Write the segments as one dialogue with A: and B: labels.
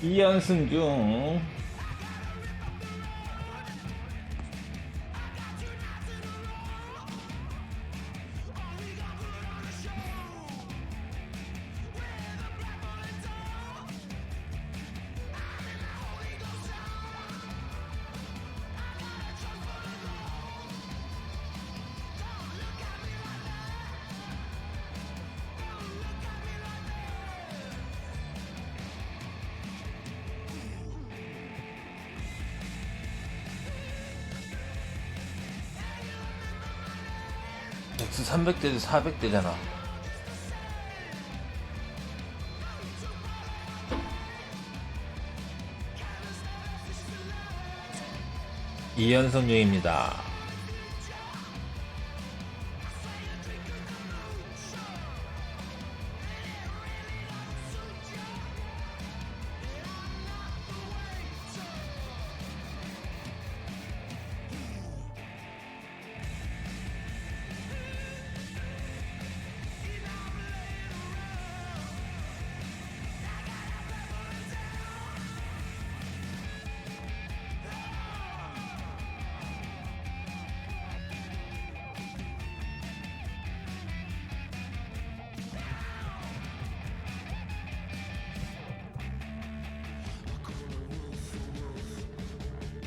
A: 2연승 중. X 300대도 400대잖아. 이연승 중입니다.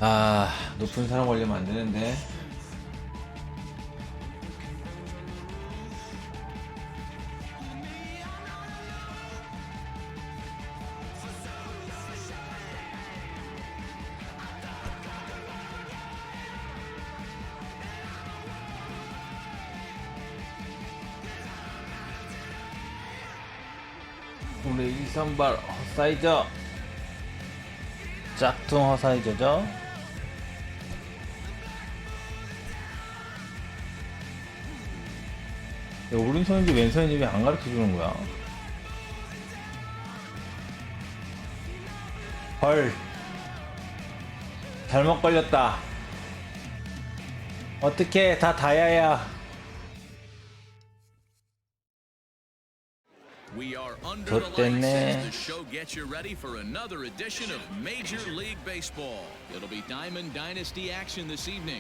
A: 아, 높은 사람 걸리면 안 되는데. 우리 2선발 허사이저, 짝퉁 허사이저죠. 오른손인지 왼손인지 왜 안 가르쳐 주는 거야? 헐, 잘못 걸렸다. 어떻게 다 다야야. 좆됐네.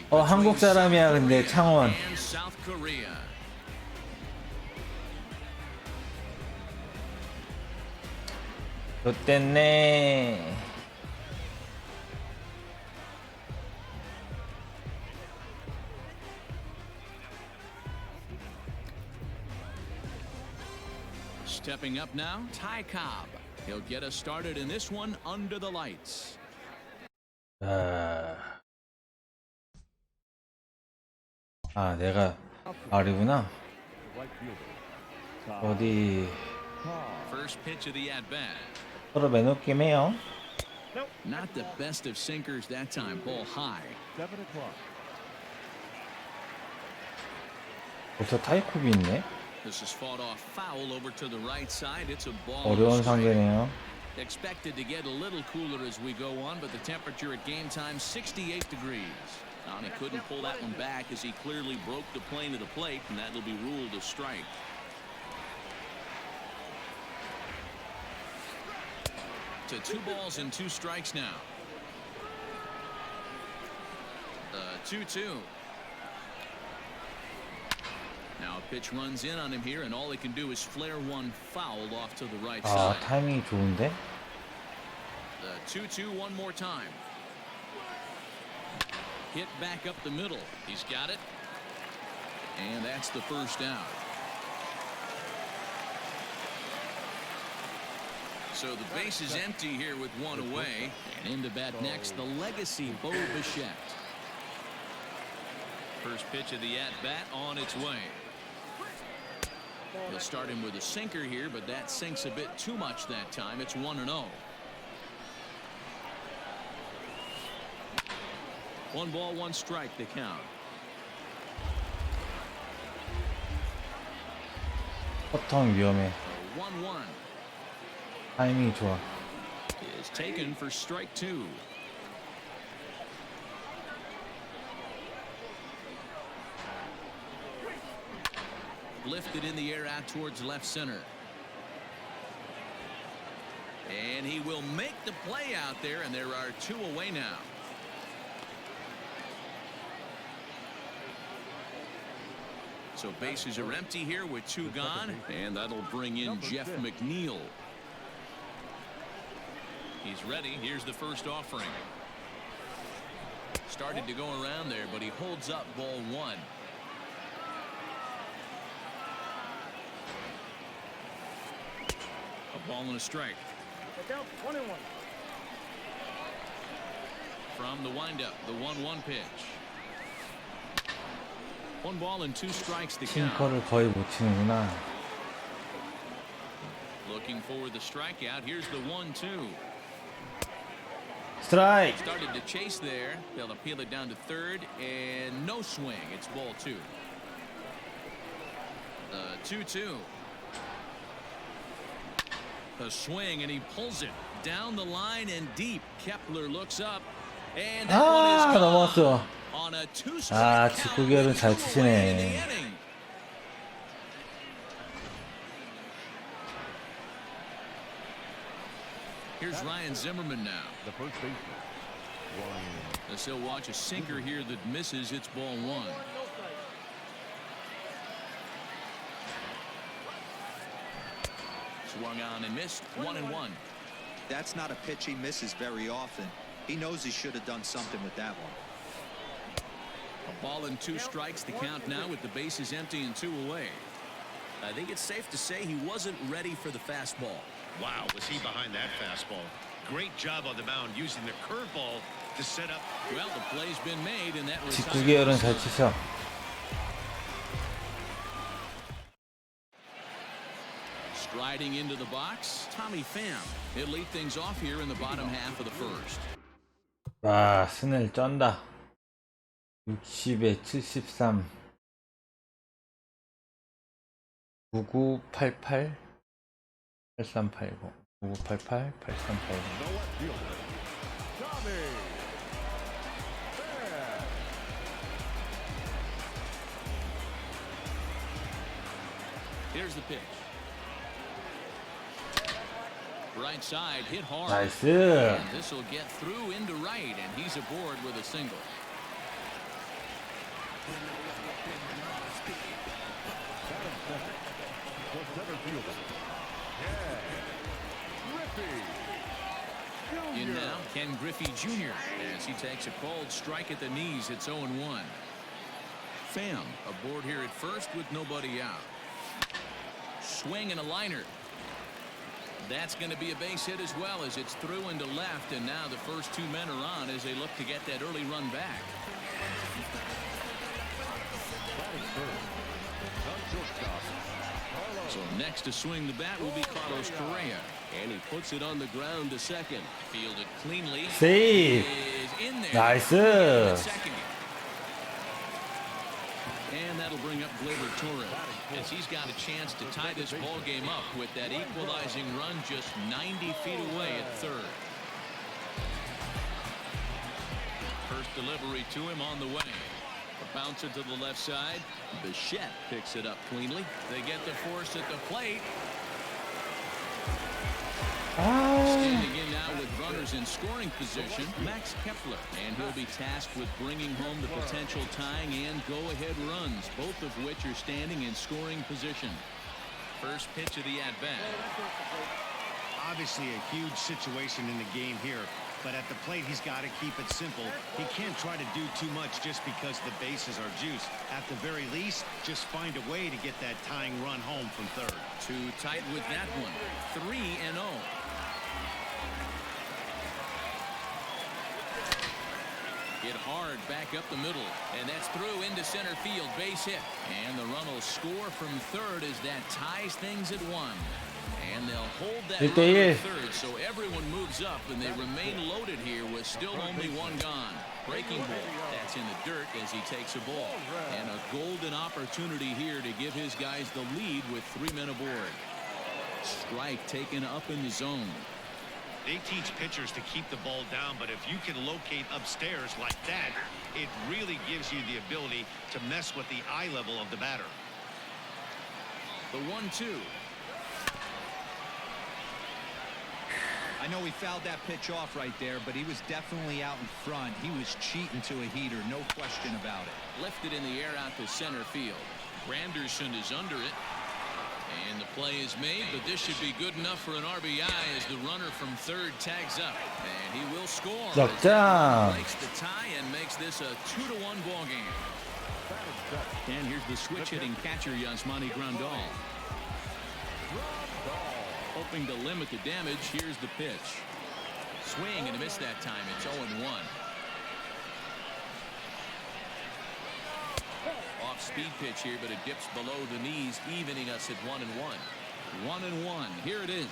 A: 한국 사람이야. 근데 창원. 좆됐네.
B: Stepping up now, Ty Cobb. He'll get us started in this one under the lights.
A: 내가 R이구나. 어디
B: First pitch of the at bat.
A: 서로 매놓긴 해요.
B: Not the best of sinkers that time. Ball high.
A: 벌써 타이쿰이 있네.
B: This is fought off foul over to the right side. It's a ball.
A: 어려운 상대네요.
B: Expected to get a little cooler as we go on, but the temperature at game time 68 degrees. And he couldn't pull that one back as he clearly broke the plane of the plate, and that will be ruled a strike. To 2 balls and 2 strikes now. 2-2. Now a pitch runs in on him here, and all he can do is flare one foul off to the right side.
A: 타이밍이 좋은데?
B: The 2-2 one more time. Hit back up the middle. He's got it. And that's the first out. So the base is empty here with one away. And in to bat next, the legacy Bo Bichette. First pitch of the at-bat on its way. He'll start him with a sinker here, but that sinks a bit too much that time. It's 1-0. 1 ball, 1 strike to count.
A: 허텅 위험해.
B: 1-1.
A: 타이밍이 좋아.
B: Is taken for strike 2. Lifted in the air out towards left center. And he will make the play out there, and there are 2 away now. So bases are empty here with 2 gone, and that'll bring in Jeff McNeil. He's ready. Here's the first offering. Started to go around there, but he holds up ball 1. A ball and a strike. From the windup, the 1-1 pitch. 1 ball and 2 strikes to count.
A: 싱커를 거의 못 치는구나.
B: Looking for the strikeout. Here's the 1-2.
A: 스트라이크.
B: Started to chase there. They'll appeal it down to third, and no swing. It's ball 2. The 2-2. A swing, and he pulls it down the line and deep. Kepler looks up, and that one is gone.
A: 넘어왔어.
B: On a 2-strike
A: 직구결은 잘 치시네.
B: Here's Ryan Zimmerman now.
C: The first baseman, Ryan.
B: As he'll watch a sinker here that misses. It's ball 1. Swung on and missed. 1-1.
D: That's not a pitch he misses very often. He knows he should have done something with that one.
B: A ball and 2 strikes to count now with the bases empty and 2 away. I think it's safe to say he wasn't ready for the fastball.
E: Wow, was he behind that fastball? Great job on the mound using the curveball to set up.
B: Well, the play's been made, and that
A: 직구계열은 잘 치셔.
B: Striding into the box, Tommy Pham. He'll lead things off here in the bottom half of the first.
A: 와, 스넬 쩐다. 60에 73. 9988 8380 9988 8380.
B: Here's the pitch. Right side hit hard.
A: 나이스.
B: And this will get through into right, and he's aboard with a single. In now, Ken Griffey Jr. as he takes a called strike at the knees. It's 0-1. Pham aboard here at first with nobody out. Swing and a liner. That's going to be a base hit as well, as it's through into left, and now the first 2 men are on as they look to get that early run back. So next to swing the bat will be Carlos Correa, and he puts it on the ground to second. Fielded cleanly.
A: 세이브.
B: Is in there.
A: 나이스.
B: Second. And that'll bring up Gleyber Torres as he's got a chance to tie this ball game up with that equalizing run just 90 feet away at third. First delivery to him on the way. A bouncer to the left side. Bichette picks it up cleanly. They get the force at the plate. Standing in now with runners in scoring position, Max Kepler, and he'll be tasked with bringing home the potential tying and go-ahead runs, both of which are standing in scoring position. First pitch of the at-bat.
E: Obviously a huge situation in the game here, but at the plate he's got to keep it simple. He can't try to do too much just because the bases are juiced. At the very least, just find a way to get that tying run home from third.
B: Too tight with that one. 3-0. Hit hard back up the middle, and that's through into center field. Base hit, and the run will score from third as that ties things at 1. And they'll hold that runner at third, so everyone moves up, and they remain loaded here with still only 1 gone. Breaking ball. That's in the dirt as he takes a ball. And a golden opportunity here to give his guys the lead with 3 men aboard. Strike taken up in the zone.
E: They teach pitchers to keep the ball down, but if you can locate upstairs like that, it really gives you the ability to mess with the eye level of the batter.
B: The 1-2.
D: I know he fouled that pitch off right there, but he was definitely out in front. He was cheating to a heater, no question about it.
B: Lifted in the air out to center field. Granderson is under it. And the play is made, but this should be good enough for an RBI as the runner from third tags up. And he will score.
A: 역장.
B: Breaks the tie and makes this a 2-1 ball game. And here's the switch-hitting catcher, Yasmani Grandal. Hoping to limit the damage. Here's the pitch. Swing and a miss that time. It's 0-1. Off-speed pitch here, but it dips below the knees, evening us at 1-1. 1-1. Here it is.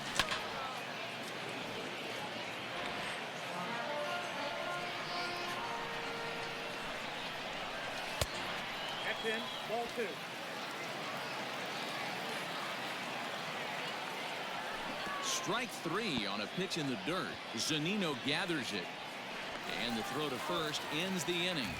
F: That's in. Ball 2.
B: Strike 3 on a pitch in the dirt. Zunino gathers it. And the throw to first ends the inning.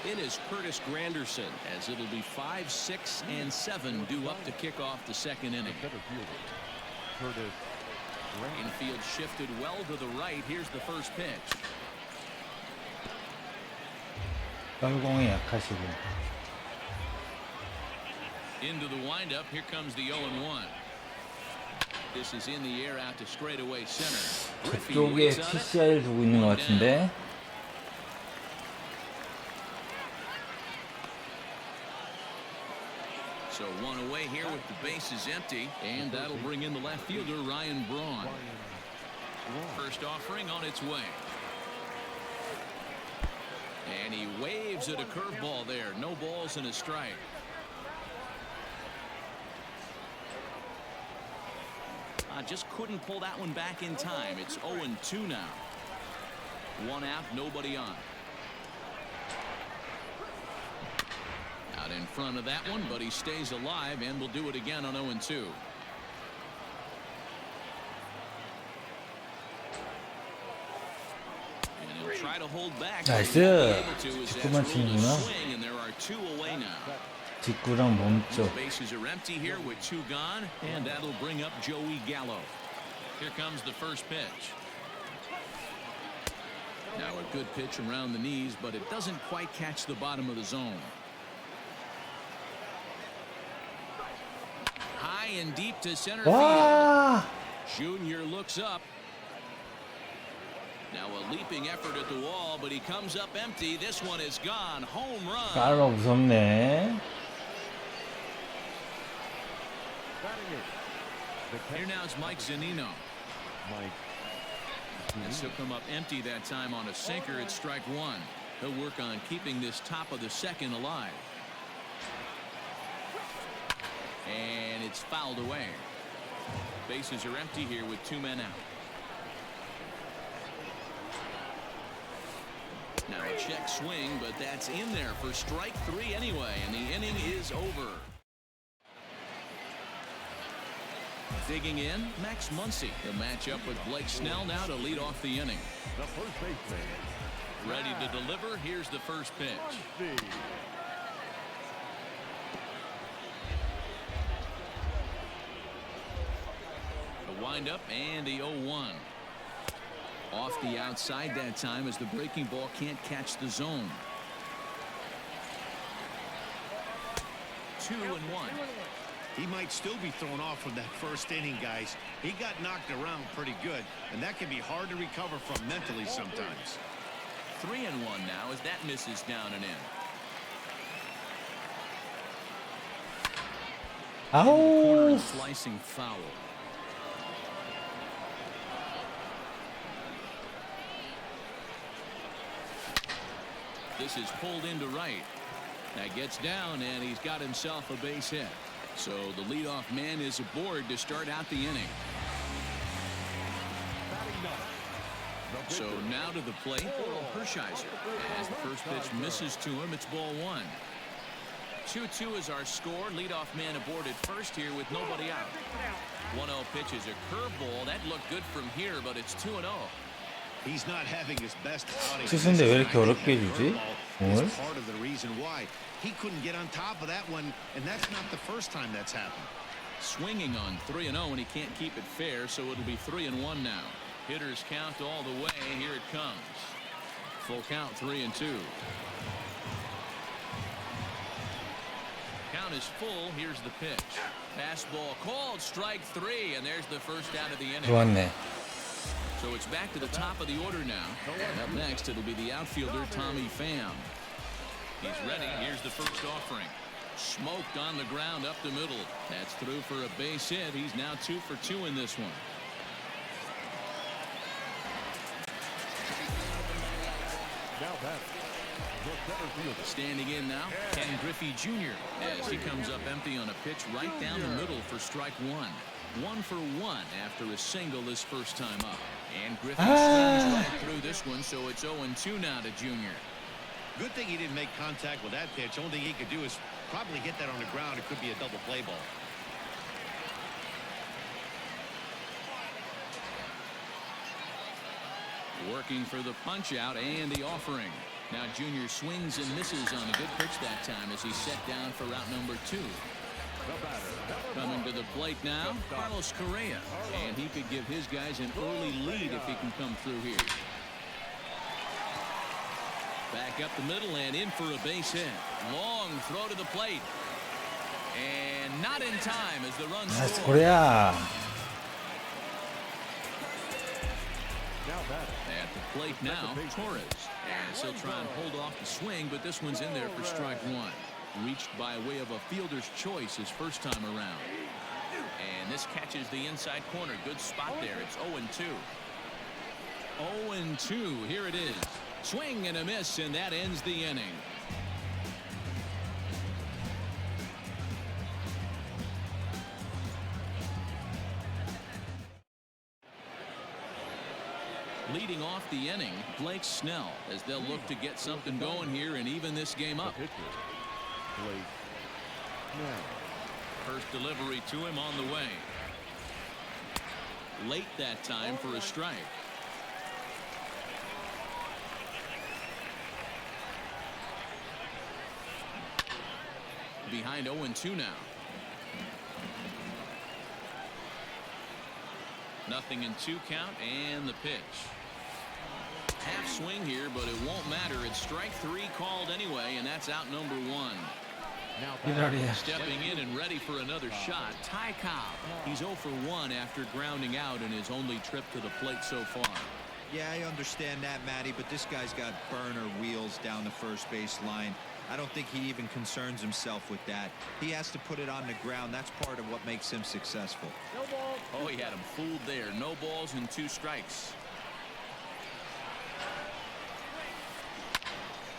B: It is Curtis Granderson, as it'll be 5, 6, and 7 due up to kick off the second inning.
C: Curtis Grant.
B: Infield shifted well to the right. Here's the first pitch.
A: 떨공이 약하시고.
B: Into the windup. Here comes the 0-1. This is in the air out to straightaway center. Griffey
A: 그쪽에
B: waits on it.
A: TCR을 두고 있는 것 같은데.
B: So one away here with the bases empty, and that'll bring in the left fielder Ryan Braun. First offering on its way. And he waves at a curveball there. No balls and a strike. Just couldn't pull that one back in time. It's 0-2 now. One out, nobody on. Out in front of that one, but he stays alive and will do it again on 0-2. And he'll try to hold back.
A: 나이스. 직구만 치는구나.
B: Swing, and there are 2 away now.
A: 직구랑 몸쪽.
B: Bases are empty here with 2 gone, and that'll bring up Joey Gallo. Here comes the first pitch. Now a good pitch around the knees, but it doesn't quite catch the bottom of the zone. High and deep to center
A: 와!
B: field. Junior looks up. Now a leaping effort at the wall, but he comes up empty. This one is gone. Home run.
A: 깔로 무섭네.
B: Here now is Mike Zunino. And he'll come up empty that time on a sinker at strike 1. He'll work on keeping this top of the second alive. And it's fouled away. Bases are empty here with 2 men out. Now a check swing, but that's in there for strike 3 anyway, and the inning is over. Digging in, Max Muncy. He'll match up with Blake Snell now to lead off the inning.
C: The first baseman.
B: Ready to deliver. Here's the first pitch.
C: Muncy.
B: The windup and the 0-1. Off the outside that time as the breaking ball can't catch the zone. 2-1.
E: He might still be thrown off from that first inning, guys. He got knocked around pretty good, and that can be hard to recover from mentally sometimes.
B: 3-1 now as that misses down and in.
A: 아우!
B: Slicing foul. This is pulled into right. That gets down, and he's got himself a base hit. So the leadoff man is aboard to start out the inning. So now to the plate, Oral Hershiser. As the first pitch misses to him, it's ball 1. 2-2 is our score. Leadoff man aboard at first here with nobody out. 1-0 pitch is a curveball. That looked good from here, but it's 2-0.
E: He's not having his best outing.
A: 투수인데 왜 이렇게 어렵게 해주지? 오늘?
E: It's part of the reason why he couldn't get on top of that one, and that's not the first time that's happened.
B: Swinging on 3-0, and he can't keep it fair, so it'll be 3-1 now. Hitters count all the way. Here it comes. Full count, 3-2. Count is full. Here's the pitch. Fastball called, strike 3, and there's the first out of the inning.
A: 좋았네.
B: So it's back to the top of the order now. And up next, it'll be the outfielder, Tommy Pham. He's ready. Here's the first offering. Smoked on the ground up the middle. That's through for a base hit. He's now 2 for 2 in this one.
C: Now that's the center fielder.
B: Standing in now, Ken Griffey Jr. as he comes up empty on a pitch right down the middle for strike 1. 1 for 1 after a single his first time up. And Griffey swings right through this one, so it's 0-2 now to Jr.
E: Good thing he didn't make contact with that pitch. Only thing he could do is probably hit that on the ground. It could be a double play ball.
B: Working for the punch out and the offering. Now Jr. swings and misses on a good pitch that time as he's set down for route number 2. Coming to the plate now, Carlos Correa. And he could give his guys an early lead if he can come through here. Back up the middle and in for a base hit. Long throw to the plate. And not in time as the run
A: 나이스
B: scores.
A: 코리아.
B: At the plate now, Torres. As he'll try and hold off the swing, but this one's in there for strike 1. Reached by way of a fielder's choice his first time around. And this catches the inside corner. Good spot there. It's 0-2. 0-2. Here it is. Swing and a miss, and that ends the inning. Leading off the inning, Blake Snell, as they'll look to get something going here and even this game up. First delivery to him on the way. Late that time for a strike. Behind 0-2 now. Nothing in 2 count and the pitch. Half swing here, but it won't matter. It's strike 3 called anyway, and that's out number 1. Stepping in and ready for another shot, Ty Cobb. He's 0 for 1 after grounding out in his only trip to the plate so far.
D: Yeah, I understand that, Matty, but this guy's got burner wheels down the first base line. I don't think he even concerns himself with that. He has to put it on the ground. That's part of what makes him successful.
F: No ball.
B: Oh, he had him fooled there. No balls and 2 strikes.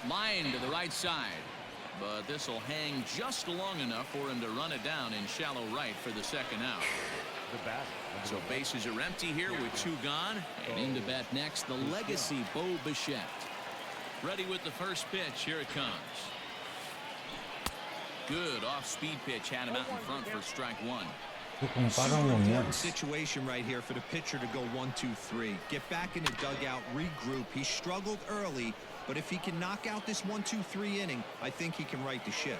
B: Line to the right side. But this will hang just long enough for him to run it down in shallow right for the second out. So bases are empty here with 2 gone. And into bat next, the legacy Bo Bichette. Ready with the first pitch. Here it comes. Good off-speed pitch. Had him out in front for strike 1.
A: 조금
D: Super
A: 빠른 공이야.
D: important situation right here for the pitcher to go 1-2-3. Get back in the dugout, regroup. He struggled early, but if he can knock out this 1-2-3 inning, I think he can right the ship.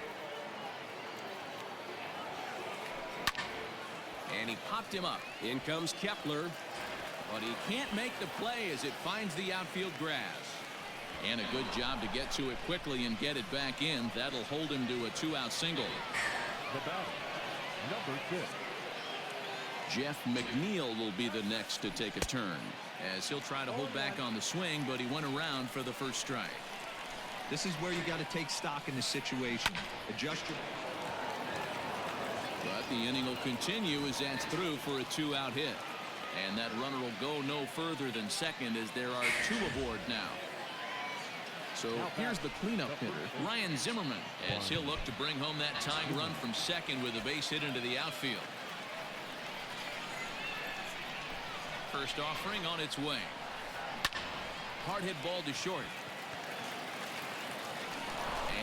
B: And he popped him up. In comes Kepler. But he can't make the play as it finds the outfield grass. And a good job to get to it quickly and get it back in. That'll hold him to a 2-out single.
C: Number 6.
B: Jeff McNeil will be the next to take a turn, as he'll try to hold back on the swing, but he went around for the first strike.
D: This is where you got to take stock in the situation. Adjust your...
B: But the inning will continue as that's through for a 2-out hit. And that runner will go no further than second as there are 2 aboard now. So here's the cleanup hitter, Ryan Zimmerman, as he'll look to bring home that tying run from second with a base hit into the outfield. First offering on its way. Hard hit ball to short.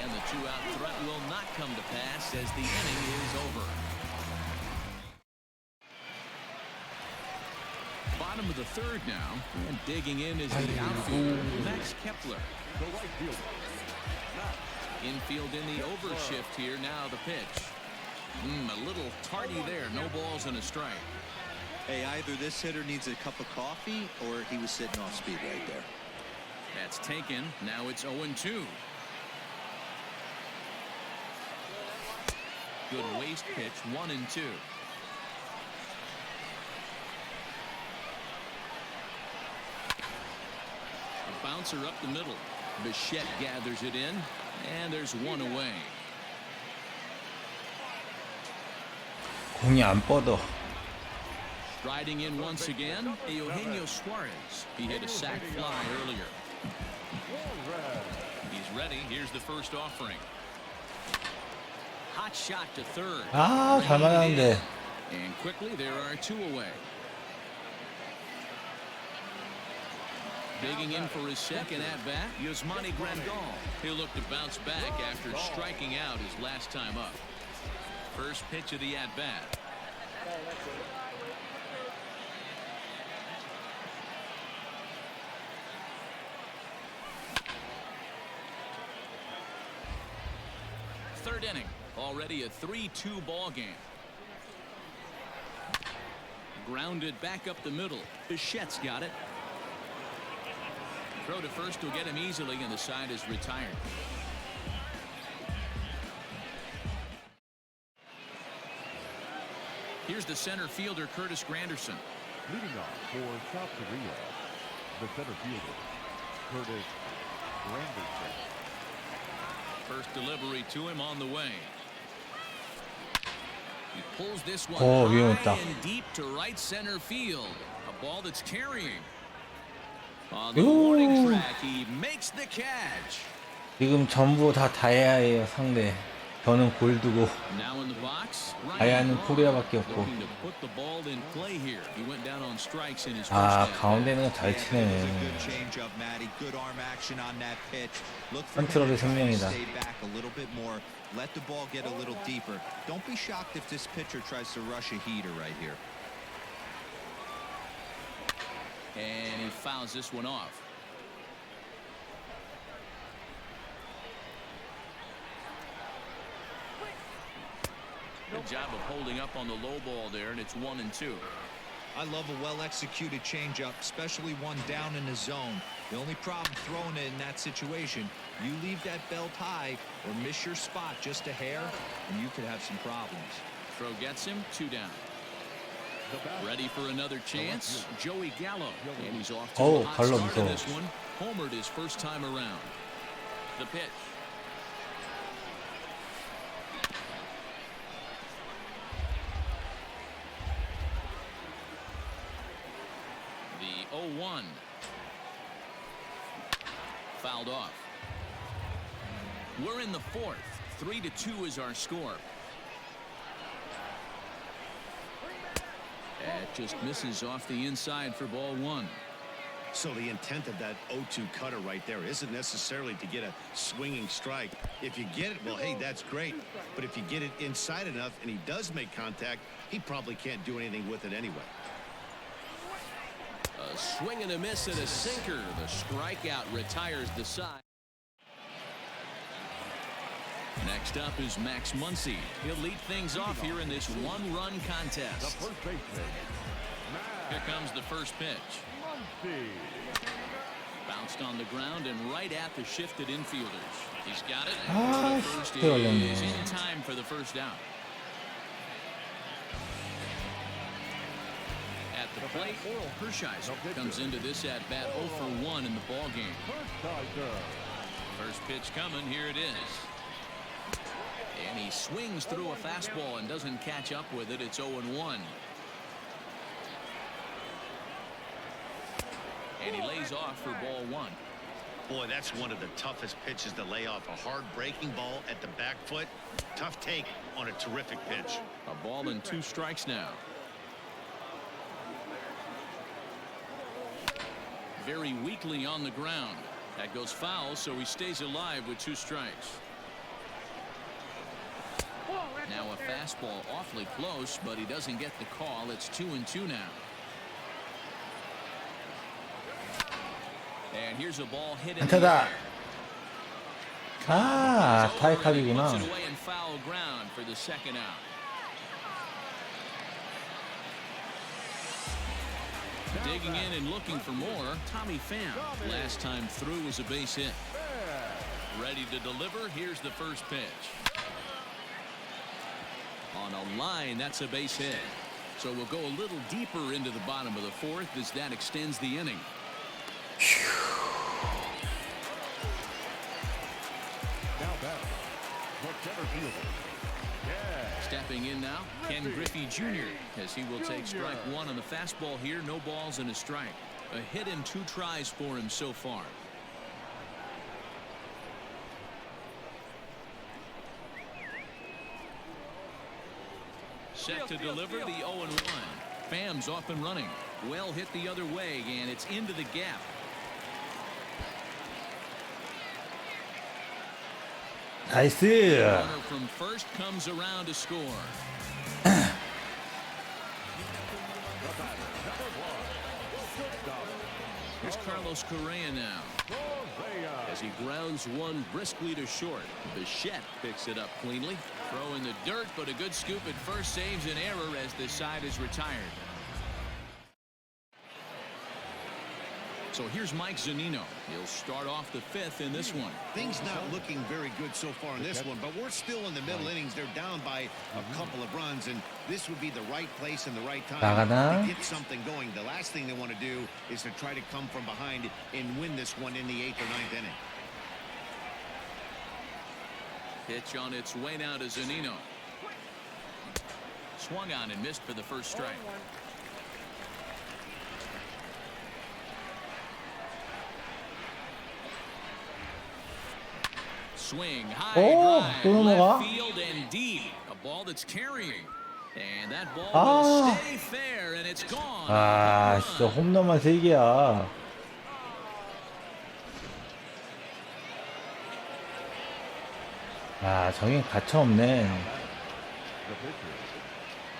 B: And the 2-out threat will not come to pass as the inning is over. bottom of the third now, and digging in is the outfielder, Max Kepler.
C: The right fielder.
B: Infield in the overshift here. Now the pitch. A little tardy there. No balls and a strike.
D: Hey, either this hitter needs a cup of coffee or he was sitting off speed right there.
B: That's taken. Now it's 0-2. Good waste pitch. 1-2. A bouncer up the middle. Bichette gathers it in, and there's one away.
A: 공이 안 뻗어.
B: Striding in once again, Eugenio Suarez. He hit a sac fly earlier. He's ready. Here's the first offering. Hot shot to third.
A: 아, 잘 맞았는데.
B: And quickly there are two away. Digging in for his second at-bat, Yasmani Grandal. He'll look to bounce back after striking out his last time up. First pitch of the at-bat. Third inning, already a 3-2 ball game. Grounded back up the middle. Bichette's got it. Throw to first will get him easily, and the side is retired. Here's the center fielder, Curtis Granderson.
C: Leading off for South Korea, the center fielder, Curtis Granderson.
B: First delivery to him on the way. He pulls this one
A: 위험했다.
B: high and deep to right center field. A ball that's carrying. On the warning track, he makes the catch.
A: 지금 전부 다 다이아예요, 상대. 저는 골드고
B: Now in the box,
A: 다이아는 코리아밖에 없고.
B: looking to put the ball in play here. He went down on strikes in his first
A: 아,
B: at-bat.
A: 가운데는 잘
D: Good
A: 치네.
D: change up, Matty. Good arm action on that pitch. Look for him
A: 컨트롤의
D: to try to
A: 생명이다.
D: stay back a little bit more. Let the ball get a little deeper. Don't be shocked if this pitcher tries to rush a heater right here.
B: And he fouls this one off. Good job of holding up on the low ball there, and it's 1-2.
D: I love a well-executed changeup, especially one down in the zone. The only problem throwing it in that situation, you leave that belt high or miss your spot just a hair, and you could have some problems.
B: Throw gets him, 2 down. Ready for another chance, Joey Gallo, and he's off to a hot
A: Gallo
B: start in
A: 무서워.
B: this one. Homered his first time around. The pitch. The 0-1. Fouled off. We're in the fourth. 3-2 is our score. That just misses off the inside for ball one.
E: So the intent of that 0-2 cutter right there isn't necessarily to get a swinging strike. If you get it, well, hey, that's great. But if you get it inside enough and he does make contact, he probably can't do anything with it anyway.
B: A swing and a miss and a sinker. The strikeout retires the side. Next up is Max Muncy. He'll lead things off here in this one-run
C: The
B: contest.
C: first baseman,
B: Here comes the first pitch.
C: Muncy.
B: Bounced on the ground and right at the shifted infielders. He's got it.
A: 아,
B: The first
A: 쉽게 걸렸네.
B: is in time for the first out. At the plate, Hershiser comes into this at-bat 0 for 1 in the ball game. First pitch coming. Here it is. And he swings through a fastball and doesn't catch up with it. It's 0-1. And he lays off for ball one.
E: Boy, that's one of the toughest pitches to lay off. A hard breaking ball at the back foot. Tough take on a terrific pitch.
B: A ball and 2 strikes now. Very weakly on the ground. That goes foul, so he stays alive with 2 strikes. Now a fastball awfully close, but he doesn't get the call. It's 2-2 now. And here's a ball hit in the
A: 안타다.
B: air.
A: 아,
B: Puts
A: 타이캅이구나.
B: it away in foul ground for the second out. Digging in and looking for more, Tommy Pham. Last time through was a base hit. Ready to deliver. Here's the first pitch. On a line, that's a base hit. So we'll go a little deeper into the bottom of the fourth as that extends the inning.
C: Now back, the center fielder.
B: Stepping in now, Ken Griffey Jr. as he will take strike one on the fastball here. No balls and a strike. A hit in 2 tries for him so far. Set to deliver the 0-1. Pham's off and running. Well hit the other way, and it's into the gap.
A: 나이스.
B: Runner from first comes around to score. Here's Carlos Correa now. As he grounds one briskly to short. Bichette picks it up cleanly. Throw in the dirt, but a good scoop at first saves an error as the side is retired. So here's Mike Zunino. He'll start off the 5th in this one.
E: Things not looking very good so far in this one, but we're still in the middle innings. They're down by a couple of runs, and this would be the right place and the right time
A: 나가나?
E: to get something going. The last thing they want to do is to try to come from behind and win this one in the 8th or 9th inning.
B: Pitch on its way now to Zunino. Swung on and missed for the first strike. Swing high drive,
A: 또 넘어가?
B: left field and deep. A ball that's carrying. And that ball
A: 아.
B: will stay fair and it's gone.
A: 아, 진짜 홈런만 3개야. 아, 정인 가차없네.
C: The pitcher,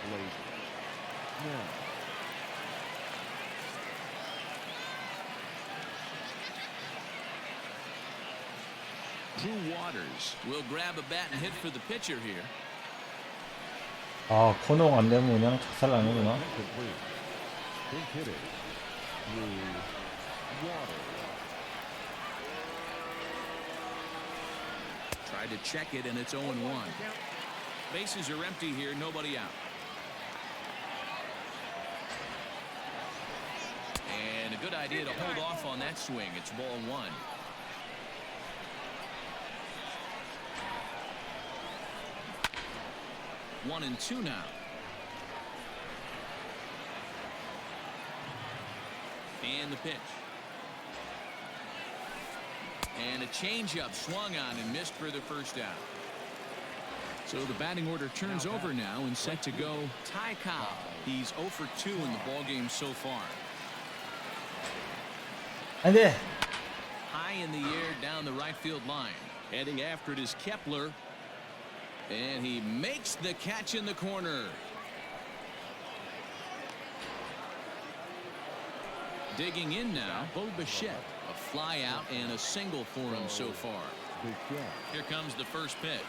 C: Blake Snell.
B: Drew Waters will grab a bat and hit for the pitcher here.
A: 아, 코너가 안 되면 그냥 착살나는구나.
C: Complete. Pink hitting. Drew Waters.
B: Tried to check it and it's 0-1. Bases are empty here, nobody out. And a good idea to hold off on that swing. It's ball 1. One and 2 now. And the pitch. And a changeup swung on and missed for the first out. So the batting order turns over now and set to go Ty Cobb. He's 0 for 2 in the ballgame so far.
A: 안 돼.
B: High in the air down the right field line. Heading after it is Kepler. And he makes the catch in the corner. Digging in now, Bo Bichette. A fly out and a single for him so far.
C: Bichette.
B: Here comes the first pitch.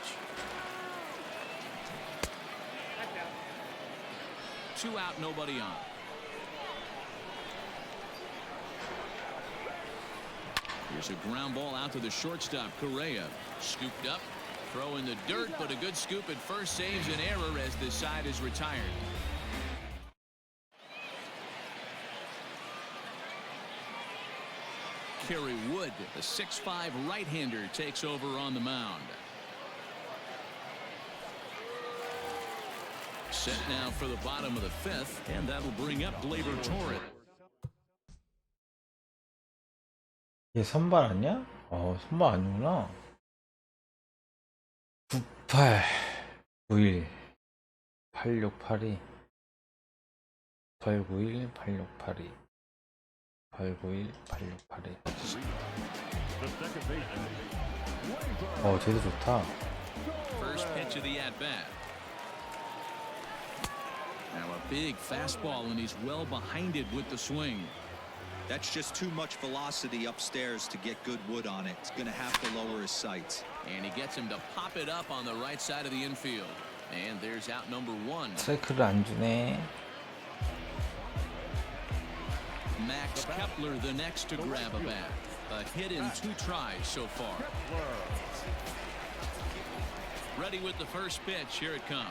B: 2 out, nobody on. Here's a ground ball out to the shortstop, Correa. Scooped up. Throw in the dirt, but a good scoop at first saves an error as this side is retired. Kerry Wood, the 6'5" right-hander, takes over on the mound. Set now for the bottom of the 5th, and that'll bring up Gleyber Torres.
A: 얘 선발 아니야? 선발 아니구나. 98 91 8682 891 8682 891 8682
C: The second baseman.
A: 제도 좋다.
B: First pitch of the at-bat. Now a big fastball, and he's well behind it with the swing.
D: That's just too much velocity upstairs to get good wood on it. It's going to have to lower his sights.
B: And he gets him to pop it up on the right side of the infield. And there's out number one.
A: 스트라이크를 안 주네.
B: Max Kepler the next to grab a bat. A hit in 2 tries so far. Ready with the first pitch. Here it comes.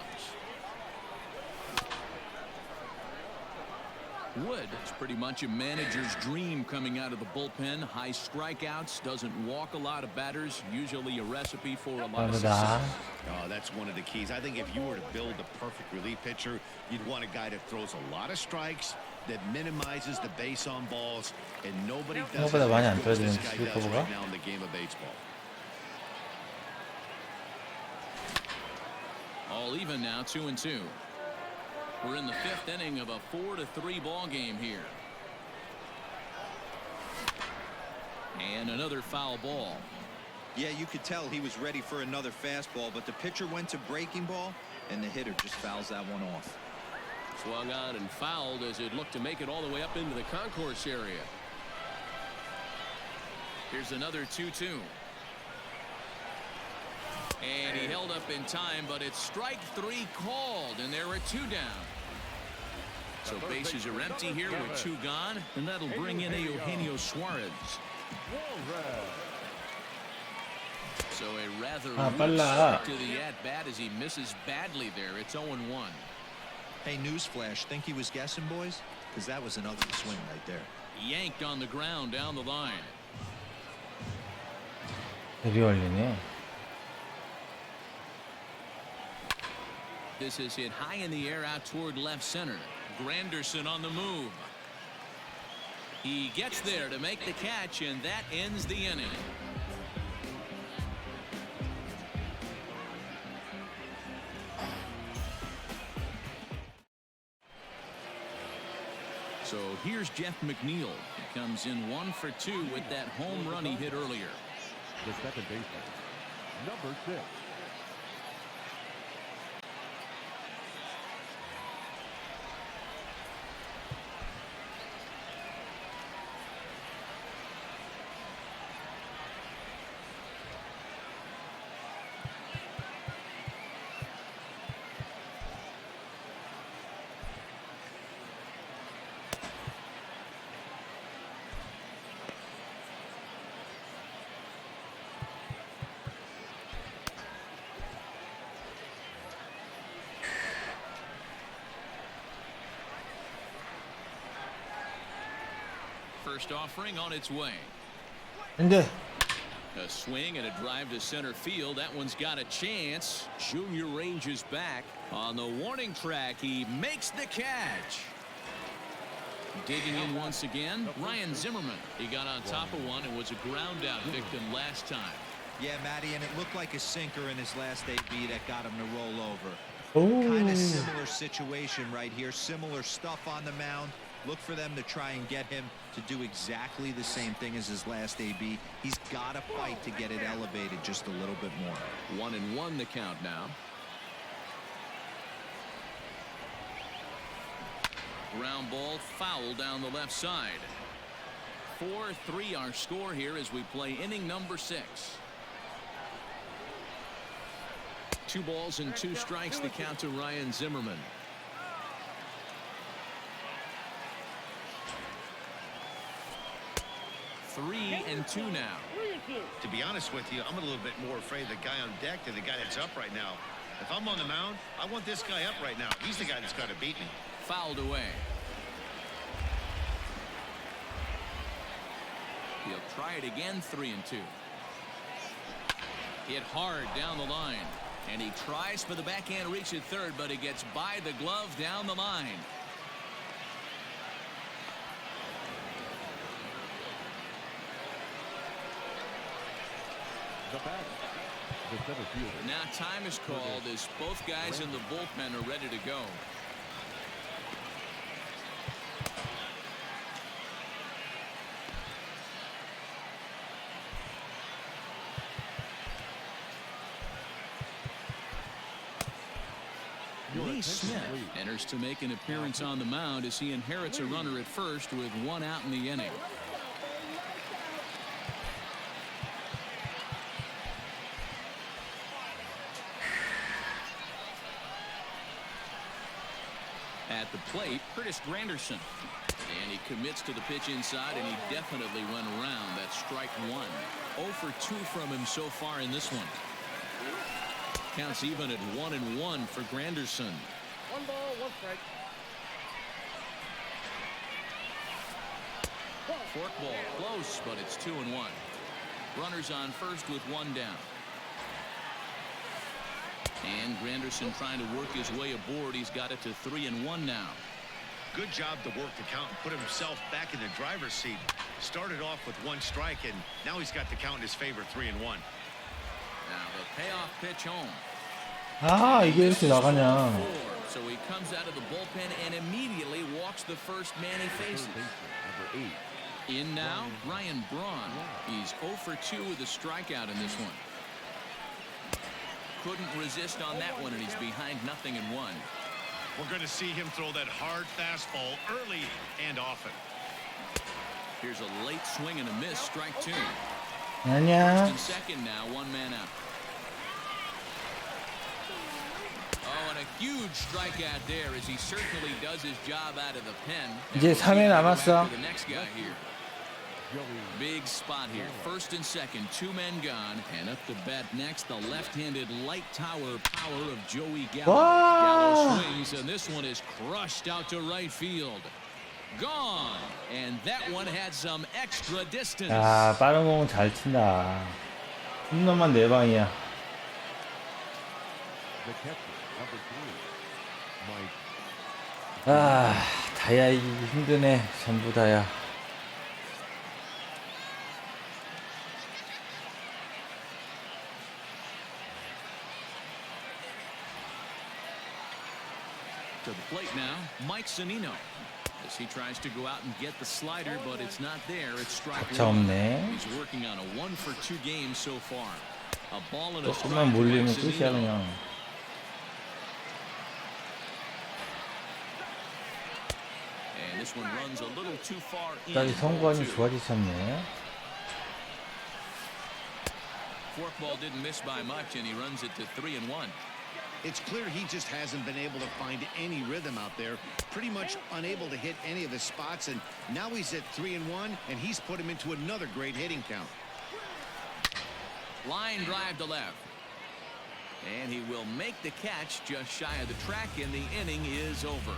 B: Wood is pretty much a manager's dream coming out of the bullpen. High strikeouts, doesn't walk a lot of batters, usually a recipe for a lot of success.
E: Oh, that's one of the keys. I think if you were to build the perfect relief pitcher, you'd want a guy that throws a lot of strikes, that minimizes the base on balls, and nobody does
A: 생각보다 많이 안
E: as good as this
A: 떨어지는
E: guy does
A: 스피커가?
E: right now in the game of baseball.
B: All even now, 2-2. We're in the 5th inning of a 4-3 ball game here. And another foul ball.
D: Yeah, you could tell he was ready for another fastball, but the pitcher went to breaking ball, and the hitter just fouls that one off.
B: Swung on and fouled as it looked to make it all the way up into the concourse area. Here's another 2-2. And he held up in time, but it's strike 3 called, and there are 2 down. So bases are empty here with 2 gone, and that'll bring in Eugenio Suarez. So a rather weak start to the at-bat as he misses badly there. It's 0-1.
D: Hey, newsflash, think he was guessing, boys? Because that was an ugly swing right there.
B: Yanked on the ground down the line.
A: 되게 걸리네.
B: This is hit high in the air out toward left center. Granderson on the move. He gets there to make the catch, and that ends the inning. So here's Jeff McNeil. He comes in 1 for 2 with that home run he hit earlier.
C: The second baseman, number 6.
B: First offering on its way.
A: 근데
B: A swing and a drive to center field. That one's got a chance. Junior ranges back on the warning track. He makes the catch. Digging in once again, Ryan Zimmerman. He got on top of one and was a ground out victim last time.
D: Yeah, Matty, and it looked like a sinker in his last AB that got him to roll over. Kind of similar situation right here. Similar stuff on the mound. Look for them to try and get him to do exactly the same thing as his last AB. He's got to fight to get it elevated just a little bit more.
B: 1-1 the count now. Ground ball foul down the left side. 4-3 our score here as we play inning number 6. 2 balls and 2 strikes the count to Ryan Zimmerman. 3-2 now.
E: To be honest with you, I'm a little bit more afraid of the guy on deck than the guy that's up right now. If I'm on the mound, I want this guy up right now. He's the guy that's got to beat me.
B: Fouled away. He'll try it again. 3-2. Hit hard down the line, and he tries for the backhand reach at third, but it gets by the glove down the line.
C: The batter, the center fielder.
B: Now time is called as both guys in the bullpen are ready to go. Lee Smith enters to make an appearance on the mound as he inherits a runner at first with one out in the inning. At the plate, Curtis Granderson. And he commits to the pitch inside, and he definitely went around. That's strike one. 0 for 2 from him so far in this one. Counts even at 1-1 for Granderson.
F: 1 ball, 1 strike.
B: Fork ball close, but it's 2-1. Runners on first with 1 down. And Granderson trying to work his way aboard. He's got it to 3-1 now.
E: Good job to work the count and put himself back in the driver's seat. Started off with 1 strike, and now he's got the count in his favor, 3-1.
B: Now the payoff pitch home.
A: 아, 이게 이렇게 나가냐.
B: So he comes out of the bullpen and immediately walks the first man he faces.
C: Number 8.
B: In now, Ryan Braun. He's 0 for 2 with a strikeout in this one. Couldn't resist on that one, and he's behind 0-1.
E: We're going to see him throw that hard fastball early and often.
B: Here's a late swing and a miss, strike 2.
A: 아니야.
B: First and second now, 1 man out. Oh, and a huge strikeout there as he certainly does his job out of the pen.
A: 이제 3회 남았어.
B: The next guy here. Big spot here. First and second, 2 men gone. And up to bat next, the left-handed light tower power of Joey Gallo. Gallo swings, and this one is crushed out to right field. Gone. And that one had some extra distance.
A: 야, 빠른 공은 잘 친다. 홈런만 4방이야.
C: The catcher, number 3. Mike.
A: 아, 다야 이기기 힘드네. 전부 다야.
B: To the plate now, Mike Zunino. As he tries to go out and get the slider, but it's not there. It's strike 1.
A: 없네.
B: He's working on a 1 for 2 game so far. A ball and a strike.
A: 조금만 몰리면 끝이야 그냥.
B: And this one runs a little too far in.
A: 까지 선구안이 좋아지셨네.
B: Forkball didn't miss by much, and he runs it to 3-1.
E: It's clear he just hasn't been able to find any rhythm out there. Pretty much unable to hit any of his spots, and now he's at 3-1, and he's put him into another great hitting count.
B: Line drive to left. And he will make the catch just shy of the track, and the inning is over.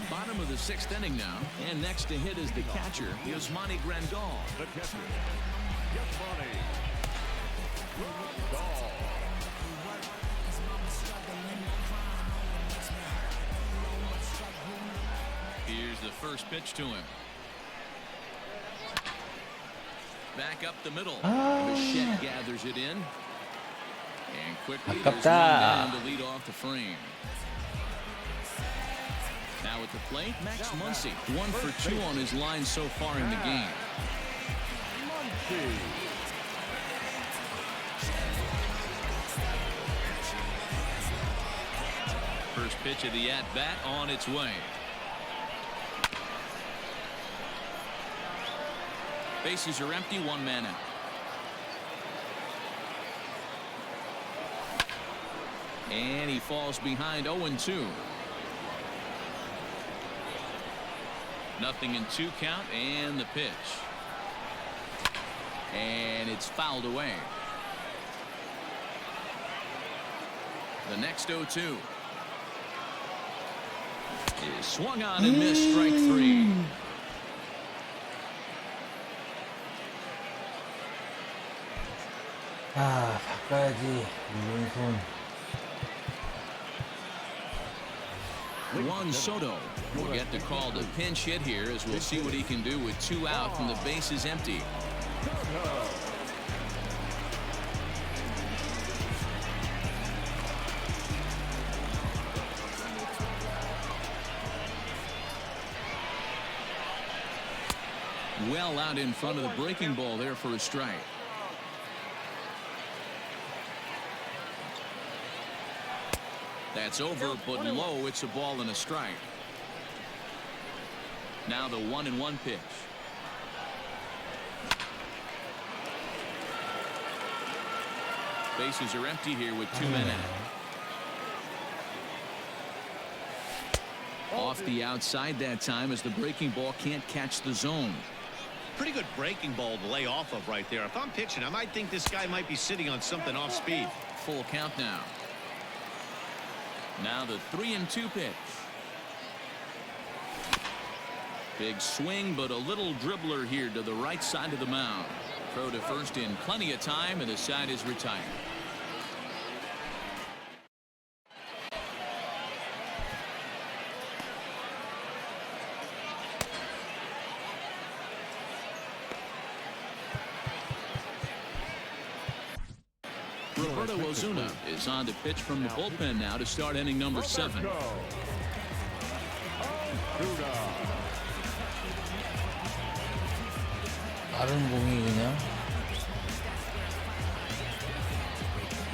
B: Bottom of the 6th inning now, and next to hit is the catcher, Yasmani Grandal.
C: The catcher, Yasmani Grandal.
B: Here's the first pitch to him. Back up the middle. Bichette gathers it in. And quickly there's one down to lead off the frame. Now at the plate, Max Muncy. 1 for 2 on his line so far in the game. First pitch of the at-bat on its way. Bases are empty, 1 man out. And he falls behind 0-2. 0-2 count, and the pitch. And it's fouled away. The next 0-2 is swung on and missed, strike 3.
A: 아, 바꿔야지. 왼손.
B: Juan Soto will get the call to pinch hit here, as we'll see what he can do with 2 out and the base is empty. Well out in front of the breaking ball there for a strike. That's over, but low. It's a ball and a strike. Now the 1-1 pitch. Bases are empty here with 2 men out. Off the outside that time as the breaking ball can't catch the zone.
E: Pretty good breaking ball to lay off of right there. If I'm pitching, I might think this guy might be sitting on something off speed.
B: Full count now. Now the 3-2 pitch. Big swing, but a little dribbler here to the right side of the mound. Throw to first in plenty of time, and the side is retired. Roberto Ozuna is on to pitch from the bullpen now to start inning number 7.
A: 다른 공이 그냥.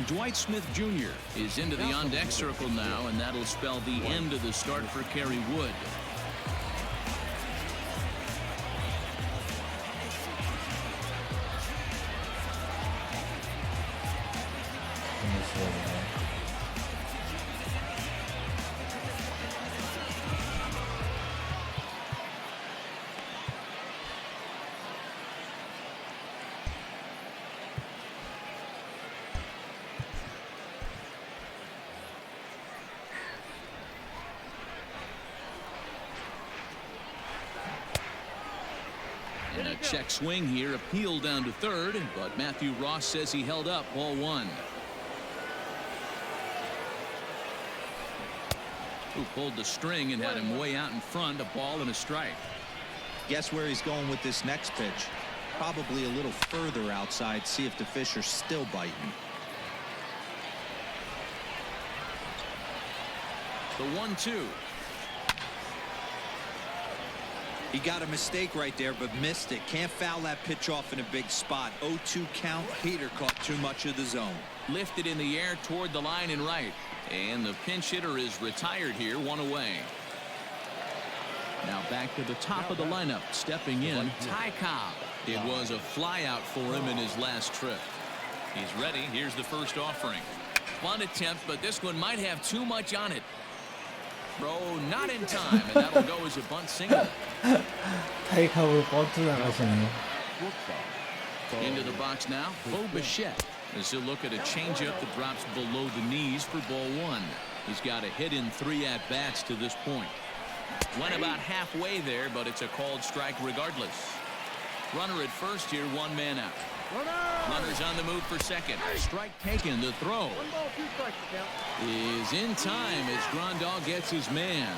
B: Dwight Smith Jr. is into the on-deck circle now, and that'll spell the end of the start for Kerry Wood. And a check swing here, appealed down to third, but Matthew Ross says he held up. Ball 1. Who pulled the string and had him way out in front. A ball and a strike.
D: Guess where he's going with this next pitch? Probably a little further outside. See if the fish are still biting.
B: The 1-2.
D: He got a mistake right there, but missed it. Can't foul that pitch off in a big spot. 0-2 count. Peter caught too much of the zone.
B: Lifted in the air toward the line and right. And the pinch hitter is retired here, 1 away. Now back to the top of the lineup. Stepping in, Ty Cobb. It was a fly out for him in his last trip. He's ready. Here's the first offering. One attempt, but this one might have too much on it. Throw not in time, and that'll go as a bunt single.
A: 타이캅으로 버트 나가시네요.
B: Into the box now, Bo Bichette. As he'll look at a changeup that drops below the knees for ball 1. He's got a hit in 3 at-bats to this point. Went about halfway there, but it's a called strike regardless. Runner at first here, 1 man out. Runner's on the move for second. Strike taken. The throw
F: 1 ball, 2 strikes count.
B: is in time as Grandal gets his man.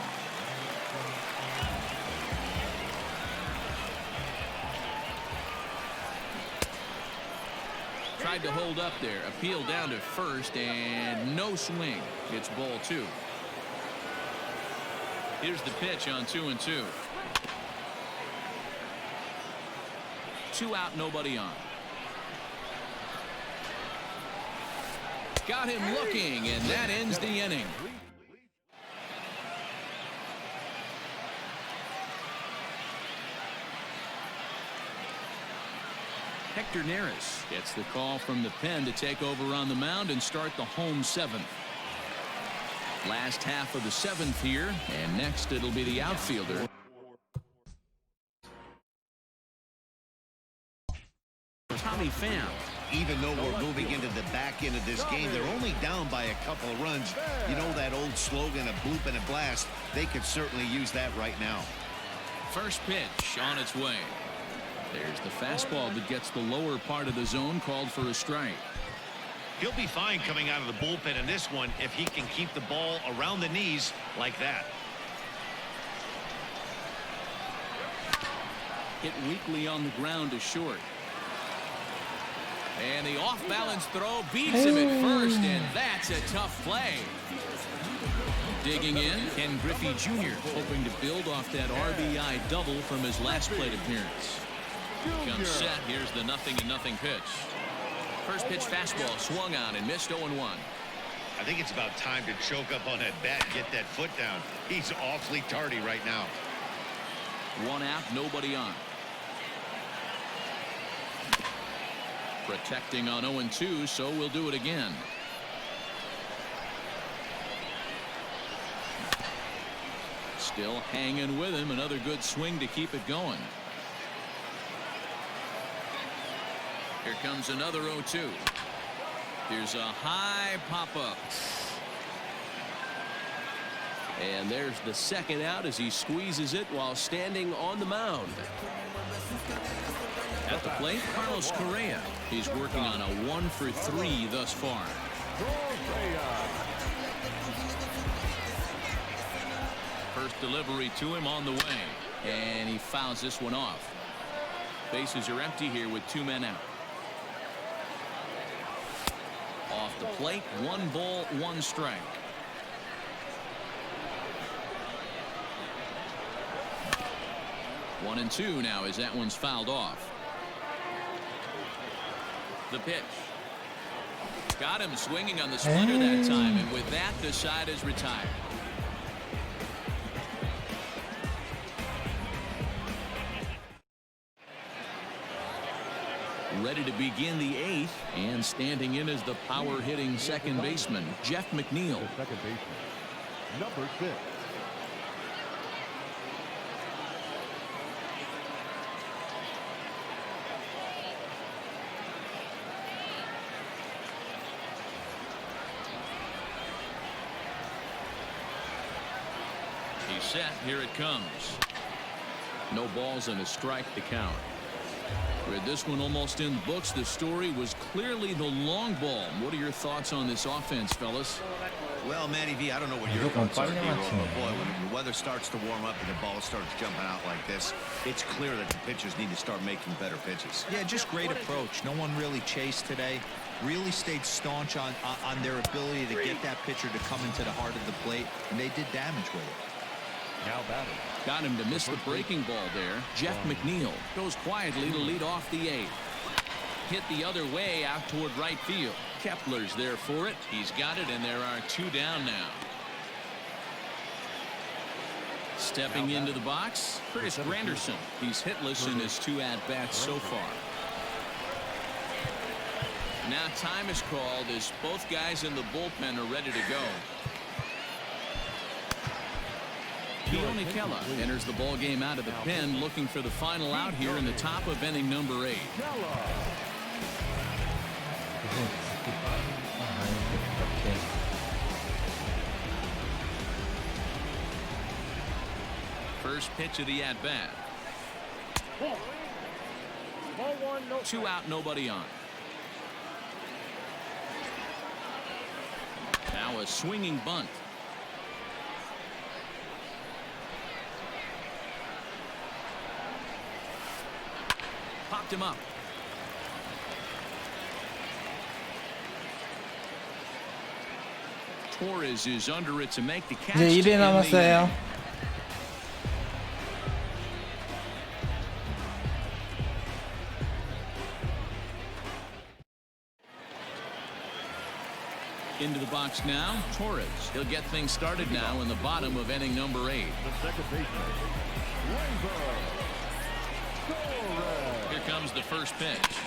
B: Tried to hold up there. Appeal down to first, and no swing. It's ball 2. Here's the pitch on 2-2. 2 out, nobody on. Got him looking, and that ends the inning. Hector Neris gets the call from the pen to take over on the mound and start the home 7th. Last half of the 7th here, and next it'll be the outfielder. Tommy Pham.
E: Even though we're moving into the back end of this game, they're only down by a couple of runs. You know that old slogan, a bloop and a blast. They could certainly use that right now.
B: First pitch on its way. There's the fastball that gets the lower part of the zone, called for a strike.
E: He'll be fine coming out of the bullpen in this one if he can keep the ball around the knees like that.
B: Hit weakly on the ground to short. And the off-balance throw beats him at first, and that's a tough play. Digging in, Ken Griffey Jr. hoping to build off that RBI double from his last plate appearance. Comes set. Here's the 0-0 pitch. First pitch fastball swung on and missed 0-1.
E: I think it's about time to choke up on that bat, get that foot down. He's awfully tardy right now.
B: One out, nobody on. Protecting on 0-2, so we'll do it again. Still hanging with him. Another good swing to keep it going. Here comes another 0-2. Here's a high pop-up. And there's the second out as he squeezes it while standing on the mound. At the plate, Carlos Correa. He's working on a 1-for-3 thus far. First delivery to him on the way. And he fouls this one off. Bases are empty here with 2 men out. Off the plate, 1 ball, 1 strike. One and 2 now as that one's fouled off. The pitch. Got him swinging on the splitter that time, and with that, the side is retired. Ready to begin the 8th, and standing in as the power-hitting second baseman, Jeff McNeil.
C: Second baseman, number 6.
B: He's set. Here it comes. No balls and a strike to count. With this one almost in the books, the story was clearly the long ball. What are your thoughts on this offense, fellas?
D: Well, Matty V, I don't know what your thoughts are, Hero, but boy, when the weather starts to warm up and the ball starts jumping out like this, it's clear that the pitchers need to start making better pitches. Yeah, just great approach. No one really chased today. Really stayed staunch on their ability to get that pitcher to come into the heart of the plate, and they did damage with it.
C: Now batting.
B: Got him to miss the breaking ball there. Jeff McNeil goes quietly to lead off the 8th. Hit the other way out toward right field. Kepler's there for it. He's got it, and there are 2 down now. Stepping into the box, Curtis Granderson. He's hitless in his 2 at-bats so far. Now time is called as both guys in the bullpen are ready to go. Keone Kela enters the ball game out of the pen, looking for the final out here in the top of inning number 8. First pitch of the at-bat. 2 out, nobody on. Now a swinging bunt. Popped him up. Torres is under it to make the catch.
A: 이제 1회 남았어요.
B: Into the box now, Torres. He'll get things started now in the bottom of inning number 8.
C: The second baseman,
B: Here comes the first pitch.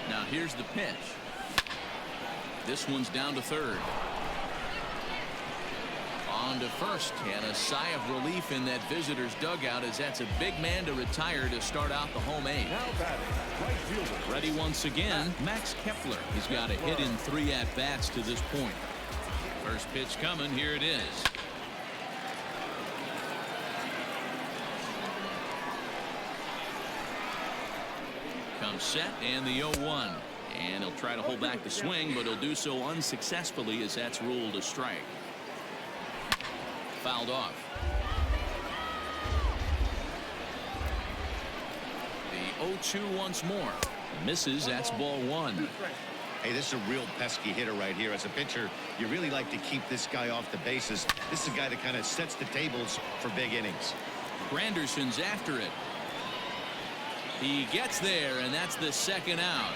B: Now here's the pitch. This one's down to third. On to first, and a sigh of relief in that visitor's dugout as that's a big man to retire to start out the home 8.
C: now batting, right fielder.
B: Ready once again, Max Kepler. He's got a hit in 3 at-bats to this point. First pitch coming, here it is. Comes set, and the 0-1. And he'll try to hold back the swing, but he'll do so unsuccessfully as that's ruled a strike. Fouled off. The 0-2 once more. Misses. That's ball 1.
E: Hey, this is a real pesky hitter right here. As a pitcher, you really like to keep this guy off the bases. This is a guy that kind of sets the tables for big innings.
B: Granderson's after it. He gets there, and that's the second out.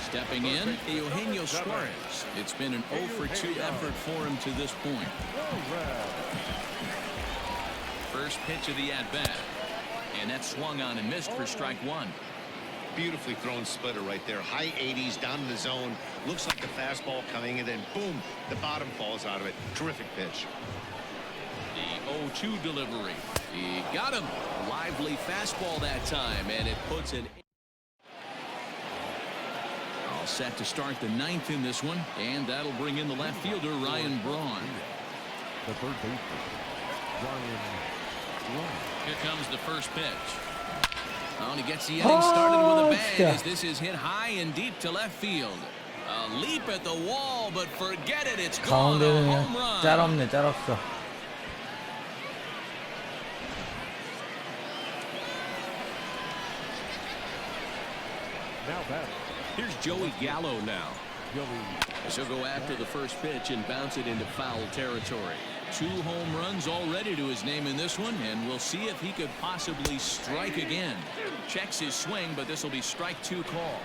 B: Stepping in, Eugenio Suarez. It's been an 0 for 2 effort for him to this point. First pitch of the at-bat. And that swung on and missed for strike one.
E: Beautifully thrown splitter right there. High 80s down in the zone. Looks like the fastball coming, and then boom, the bottom falls out of it. Terrific pitch.
B: The 0-2 delivery. He got him. Lively fastball that time, and it puts it. All set to start the ninth in this one, and that'll bring in the left fielder, Ryan Braun.
C: The third baseman, Ryan Braun.
B: Here comes the first pitch. Oh, and he gets the inning started with a bang as this is hit high and deep to left field. A leap at the wall, but forget it. It's gone. A
A: 가운데는
B: home run.
A: 짤없네, 짤없어.
C: Now batter,
G: Here's Joey Gallo now.
C: Joey.
G: As he'll go after the first pitch and bounce it into foul territory.
B: 2 home runs already to his name in this one, and we'll see if he could possibly strike again. Checks his swing, but this will be strike 2 call.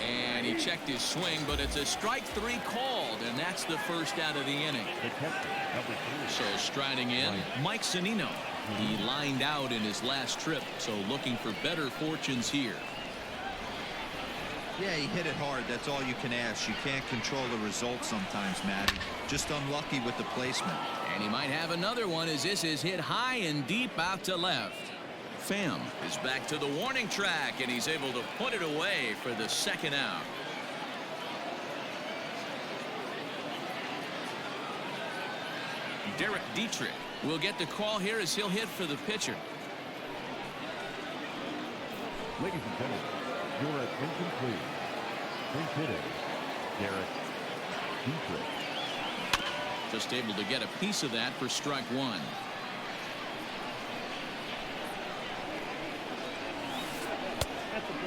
B: And he checked his swing, but it's a strike 3 called, and that's the first out of the inning.
C: The catcher, number 3.
B: So striding in, Mike Zunino. He lined out in his last trip, so looking for better fortunes here.
D: Yeah, he hit it hard. That's all you can ask. You can't control the result sometimes, Matty. Just unlucky with the placement.
B: And he might have another one as this is hit high and deep out to left. Pham is back to the warning track, and he's able to put it away for the second out. Derek Dietrich will get the call here as he'll hit for the pitcher.
C: Ladies and gentlemen, you're at incomplete. Base hitter, Derek Dietrich.
B: Just able to get a piece of that for strike 1.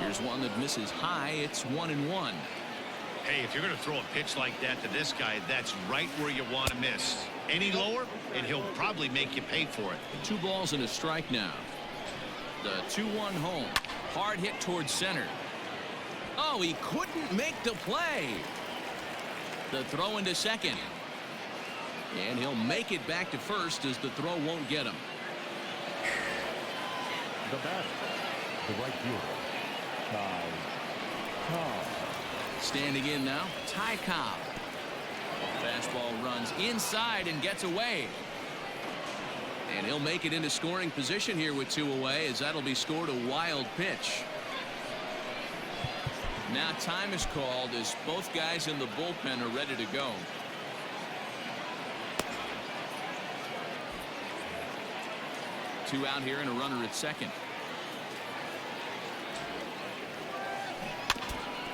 B: Here's one that misses high. It's 1-1.
E: Hey, if you're going to throw a pitch like that to this guy, that's right where you want to miss. Any lower, and he'll probably make you pay for it.
B: 2 balls and a strike now. The 2-1 home. Hard hit towards center. Oh, he couldn't make the play. The throw into second. And he'll make it back to first as the throw won't get him.
C: The batter, the right fielder, Ty Cobb.
B: Standing in now, Ty Cobb. Fastball runs inside and gets away. And he'll make it into scoring position here with 2 away, as that'll be scored a wild pitch. Now time is called as both guys in the bullpen are ready to go. Two out here and a runner at second.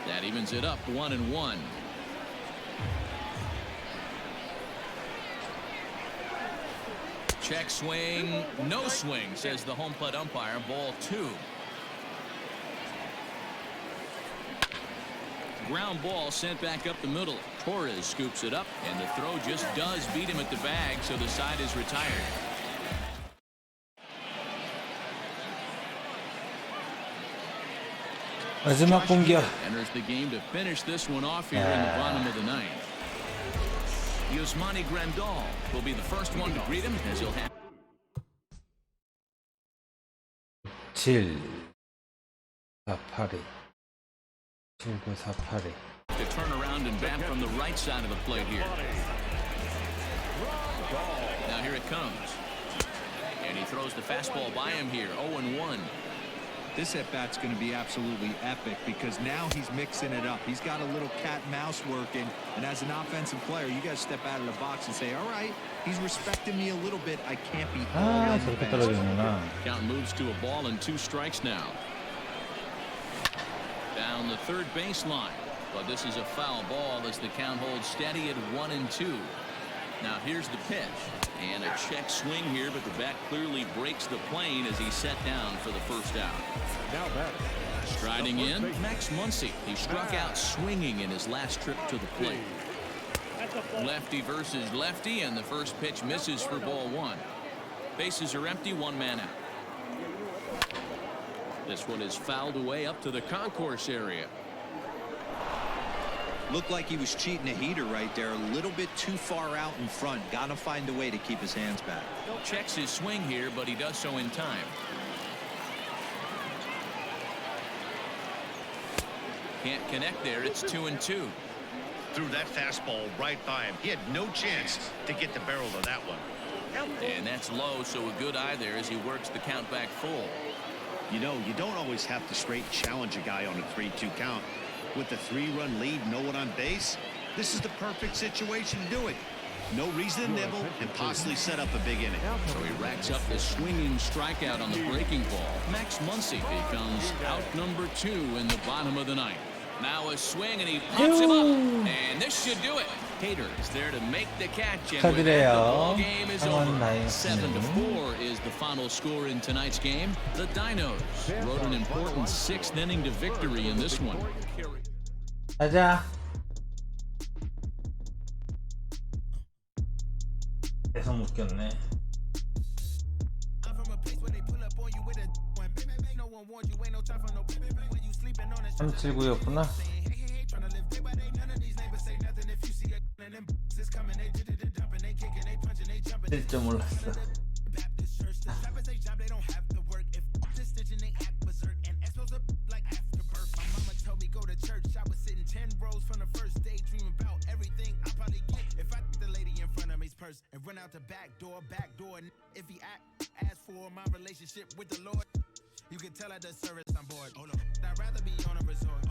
B: That evens it up 1-1. Check swing, no swing, says the home plate umpire. Ball 2. Ground ball sent back up the middle. Torres scoops it up, and the throw just does beat him at the bag, so the side is retired.
A: 마지막 공격.
B: Enters the game to finish this one off here in the bottom of the ninth. Yusmani Grandal will be the first one to greet him as he'll have
A: 7, 4, 8. 7, 9, 4, 8.
B: to turn around and bat from the right side of the plate here. Now here it comes. And he throws the fastball by him here. 0-1.
D: This at-bat's going to be absolutely epic because now he's mixing it up. He's got a little cat and mouse working, and as an offensive player, you got to step out of the box and say, all right, he's respecting me a little bit. I can't be
A: 아,
D: overly
A: 저렇게
D: fast.
A: 떨어지는구나.
B: Count moves to a ball and 2 strikes now. Down the third baseline. But this is a foul ball as the count holds steady at 1-2. Now here's the pitch. And a check swing here, but the bat clearly breaks the plane as he's set down for the first out.
C: Now batter.
B: Striding in, Max Muncy. He struck out swinging in his last trip to the plate. Lefty versus lefty, and the first pitch misses for ball one. Bases are empty, one man out. This one is fouled away up to the concourse area.
D: Looked like he was cheating a heater right there. A little bit too far out in front. Gotta find a way to keep his hands back.
B: Checks his swing here, but he does so in time. Can't connect there. It's 2-2.
E: Threw that fastball right by him. He had no chance to get the barrel of that one.
B: And that's low, so a good eye there as he works the count back full.
E: You know, you don't always have to straight challenge a guy on a 3-2 count. With the 3-run lead, no one on base, this is the perfect situation to do it. No reason to nibble and possibly set up a big inning.
B: So he racks up the swinging strikeout on the breaking ball. Max Muncy becomes out number 2 in the bottom of the ninth. Now a swing, and he pops him up. And this should do it. Hader is there to make the catch, and with that, the ball game is over. 7-4 is the final score in tonight's game. The Dinos wrote an important 6th inning to victory in this one.
A: 가자. 계속 묶였네. 379였구나. 쓸 줄 몰랐어.
H: And run out the back door. And if he ask for my relationship with the Lord, you can tell at the service I'm bored. Hold on, I'd rather be on a resort.